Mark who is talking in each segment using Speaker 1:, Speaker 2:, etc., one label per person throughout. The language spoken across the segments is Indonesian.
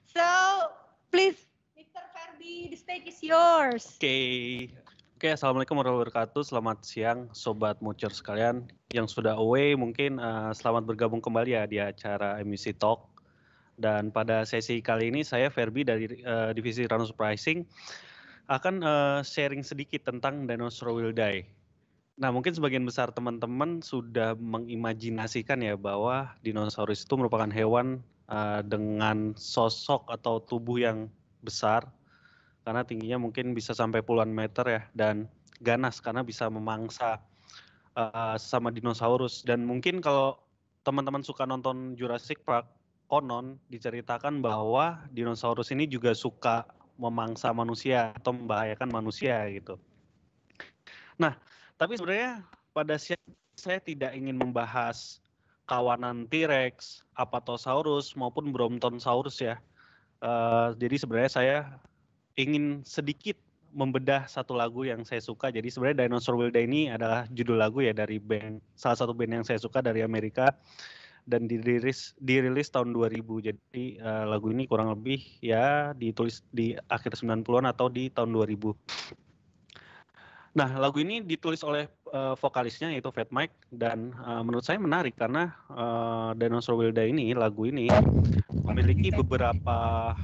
Speaker 1: So, please, Mr. Ferdi, the stage is yours.
Speaker 2: Oke, assalamualaikum warahmatullahi wabarakatuh. Selamat siang, sobat Mucer sekalian. Yang sudah away mungkin selamat bergabung kembali ya di acara MUC Talk. Dan pada sesi kali ini saya Ferbi dari divisi Random Pricing akan sharing sedikit tentang Dinosaur Will Die. Nah, mungkin sebagian besar teman-teman sudah mengimajinasikan ya bahwa dinosaurus itu merupakan hewan dengan sosok atau tubuh yang besar, karena tingginya mungkin bisa sampai puluhan meter ya, dan ganas karena bisa memangsa sesama dinosaurus. Dan mungkin kalau teman-teman suka nonton Jurassic Park, konon diceritakan bahwa dinosaurus ini juga suka memangsa manusia atau membahayakan manusia gitu. Nah, tapi sebenarnya pada saya tidak ingin membahas kawanan T-Rex, Apatosaurus maupun Brontossaurus ya. Jadi sebenarnya saya ingin sedikit membedah satu lagu yang saya suka. Jadi sebenarnya Dinosaur Will Die ini adalah judul lagu ya dari salah satu band yang saya suka dari Amerika, dan dirilis tahun 2000. Jadi lagu ini kurang lebih ya ditulis di akhir 90-an atau di tahun 2000. Nah, lagu ini ditulis oleh vokalisnya yaitu Fat Mike, dan menurut saya menarik karena Dinosaur Will Die ini, lagu ini memiliki beberapa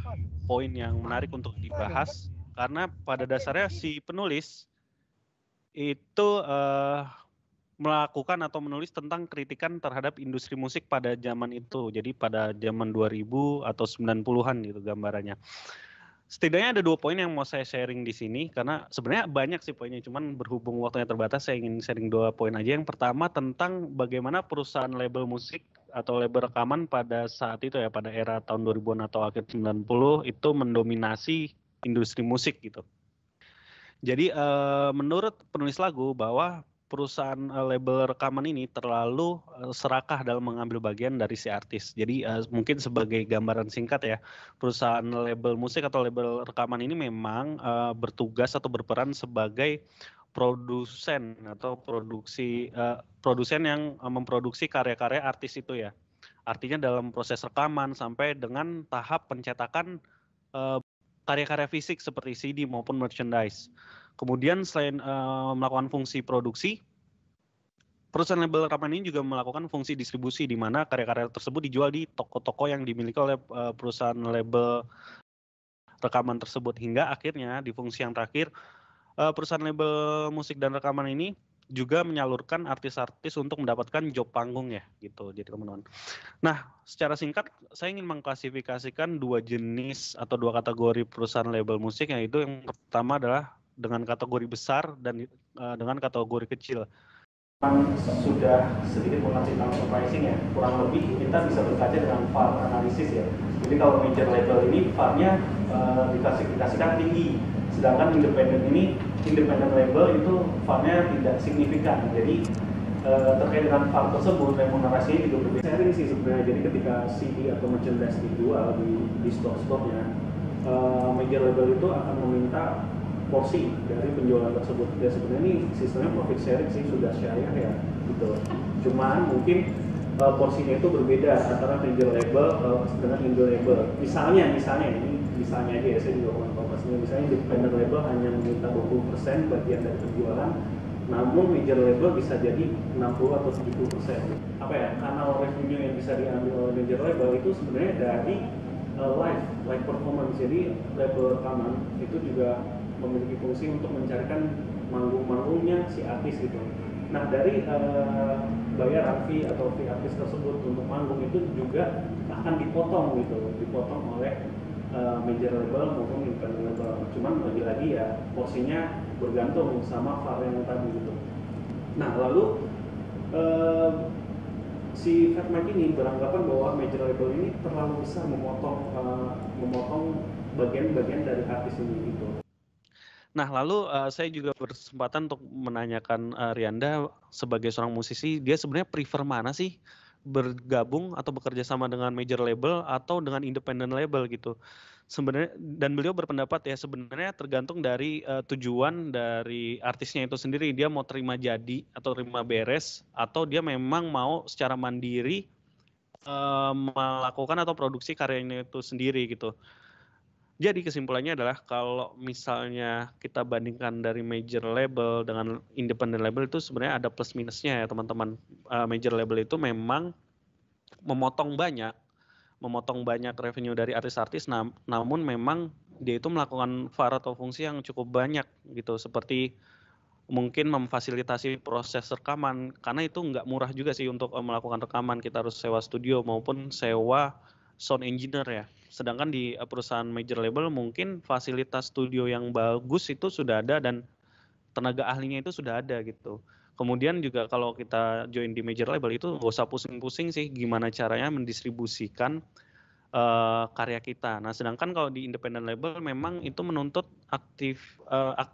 Speaker 2: poin yang menarik untuk dibahas, karena pada dasarnya si penulis itu melakukan atau menulis tentang kritikan terhadap industri musik pada zaman itu. Jadi pada zaman 2000 atau 90-an gitu gambarannya. Setidaknya ada 2 poin yang mau saya sharing di sini, karena sebenarnya banyak sih poinnya, cuman berhubung waktunya terbatas saya ingin sharing 2 poin aja. Yang pertama tentang bagaimana perusahaan label musik atau label rekaman pada saat itu ya, pada era tahun 2000-an atau akhir 90 itu mendominasi industri musik gitu. Jadi menurut penulis lagu bahwa perusahaan label rekaman ini terlalu serakah dalam mengambil bagian dari si artis. Jadi mungkin sebagai gambaran singkat ya, perusahaan label musik atau label rekaman ini memang bertugas atau berperan sebagai produsen atau produsen yang memproduksi karya-karya artis itu ya. Artinya dalam proses rekaman sampai dengan tahap pencetakan karya-karya fisik seperti CD maupun merchandise. Kemudian selain melakukan fungsi produksi, perusahaan label rekaman ini juga melakukan fungsi distribusi, di mana karya-karya tersebut dijual di toko-toko yang dimiliki oleh perusahaan label rekaman tersebut. Hingga akhirnya di fungsi yang terakhir, perusahaan label musik dan rekaman ini juga menyalurkan artis-artis untuk mendapatkan job panggung ya gitu. Jadi teman-teman. Nah, secara singkat saya ingin mengklasifikasikan 2 jenis atau 2 kategori perusahaan label musik, yaitu yang pertama adalah dengan kategori besar dan dengan kategori kecil. Sudah sedikit mengasih transfer pricing ya, kurang lebih kita bisa berkaca dengan VAR analisis ya. Jadi kalau major label ini VAR-nya diklasifikasikan tinggi, sedangkan independent label itu VAR-nya tidak signifikan. Jadi terkait dengan VAR tersebut remunerasinya juga berbeda. Sharing sih sebenarnya. Jadi ketika CD atau merchandise dijual di store-store-nya, major label itu akan meminta porsi dari penjualan tersebut. Ya sebenarnya ini sistemnya profit sharing sih, sudah syariah ya gitu. Cuman mungkin porsinya itu berbeda antara major label dengan indie label. Misalnya aja ya, saya juga kurang tahu pastinya. Misalnya independent label hanya meminta 20% bagian dari penjualan, namun major label bisa jadi 60 atau 70%. Apa ya, kanal revenue yang bisa diambil oleh major label itu sebenarnya dari live performance. Jadi label rekaman itu juga memiliki fungsi untuk mencarikan manggung-manggungnya si artis gitu. Nah, dari bayaran fee atau fee artis tersebut untuk manggung itu juga akan dipotong oleh major label maupun independent label. Cuman lagi-lagi ya porsinya bergantung sama VAR yang tadi gitu. Nah, lalu si Fat Mike ini beranggapan bahwa major label ini terlalu besar memotong bagian-bagian dari artis ini gitu. Nah, lalu saya juga berkesempatan untuk menanyakan Rianda sebagai seorang musisi, dia sebenarnya prefer mana sih, bergabung atau bekerja sama dengan major label atau dengan independent label gitu. Sebenarnya, dan beliau berpendapat ya sebenarnya tergantung dari tujuan dari artisnya itu sendiri, dia mau terima jadi atau terima beres atau dia memang mau secara mandiri melakukan atau produksi karyanya itu sendiri gitu. Jadi kesimpulannya adalah kalau misalnya kita bandingkan dari major label dengan independent label itu sebenarnya ada plus minusnya ya teman-teman. Major label itu memang memotong banyak revenue dari artis-artis, namun memang dia itu melakukan VAR atau fungsi yang cukup banyak gitu, seperti mungkin memfasilitasi proses rekaman, karena itu nggak murah juga sih untuk melakukan rekaman, kita harus sewa studio maupun sewa sound engineer ya. Sedangkan di perusahaan major label mungkin fasilitas studio yang bagus itu sudah ada dan tenaga ahlinya itu sudah ada gitu. Kemudian juga kalau kita join di major label itu nggak usah pusing-pusing sih gimana caranya mendistribusikan karya kita. Nah, sedangkan kalau di independent label memang itu menuntut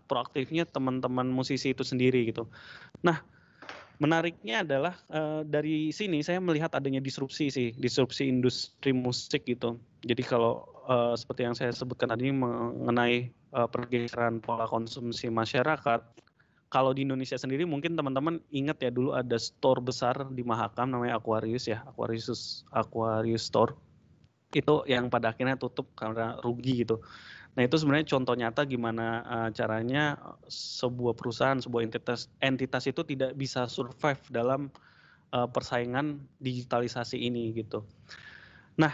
Speaker 2: proaktifnya teman-teman musisi itu sendiri gitu. Nah, menariknya adalah dari sini saya melihat adanya disrupsi industri musik gitu. Jadi kalau seperti yang saya sebutkan tadi mengenai pergeseran pola konsumsi masyarakat, kalau di Indonesia sendiri mungkin teman-teman ingat ya dulu ada store besar di Mahakam namanya Aquarius ya, Aquarius Store. Itu yang pada akhirnya tutup karena rugi gitu. Nah itu sebenarnya contoh nyata gimana caranya sebuah perusahaan, sebuah entitas itu tidak bisa survive dalam persaingan digitalisasi ini gitu. Nah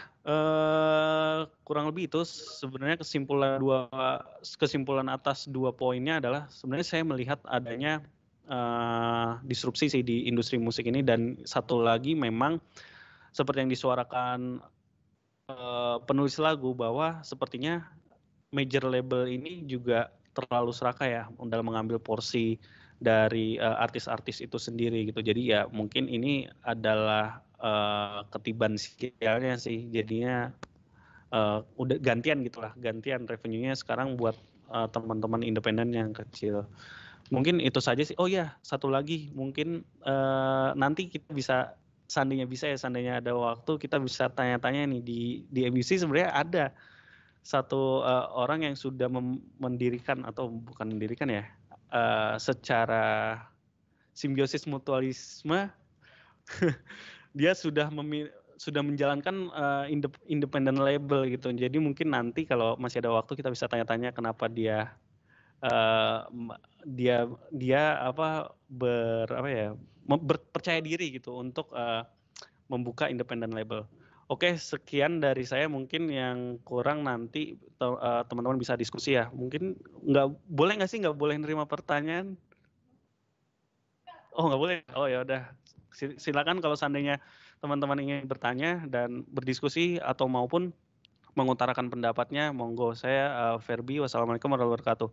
Speaker 2: kurang lebih itu sebenarnya kesimpulan atas 2 poinnya adalah sebenarnya saya melihat adanya disrupsi sih di industri musik ini, dan satu lagi memang seperti yang disuarakan penulis lagu bahwa sepertinya major label ini juga terlalu serakah ya dalam mengambil porsi dari artis-artis itu sendiri gitu. Jadi ya mungkin ini adalah ketiban sialnya sih, jadinya udah gantian revenue-nya sekarang buat teman-teman independen yang kecil. Mungkin itu saja sih. Oh ya, satu lagi mungkin nanti kita bisa seandainya ada waktu kita bisa tanya-tanya nih di MUC sebenarnya ada satu orang yang sudah mendirikan atau bukan mendirikan ya, secara simbiosis mutualisme dia sudah menjalankan independent label gitu. Jadi mungkin nanti kalau masih ada waktu kita bisa tanya-tanya kenapa dia percaya diri gitu untuk membuka independent label. Oke, sekian dari saya. Mungkin yang kurang nanti teman-teman bisa diskusi ya. Mungkin nggak boleh nerima pertanyaan? Oh nggak boleh. Oh ya udah. Silakan kalau seandainya teman-teman ingin bertanya dan berdiskusi atau maupun mengutarakan pendapatnya, monggo. Saya Ferbi. Wassalamualaikum warahmatullahi wabarakatuh.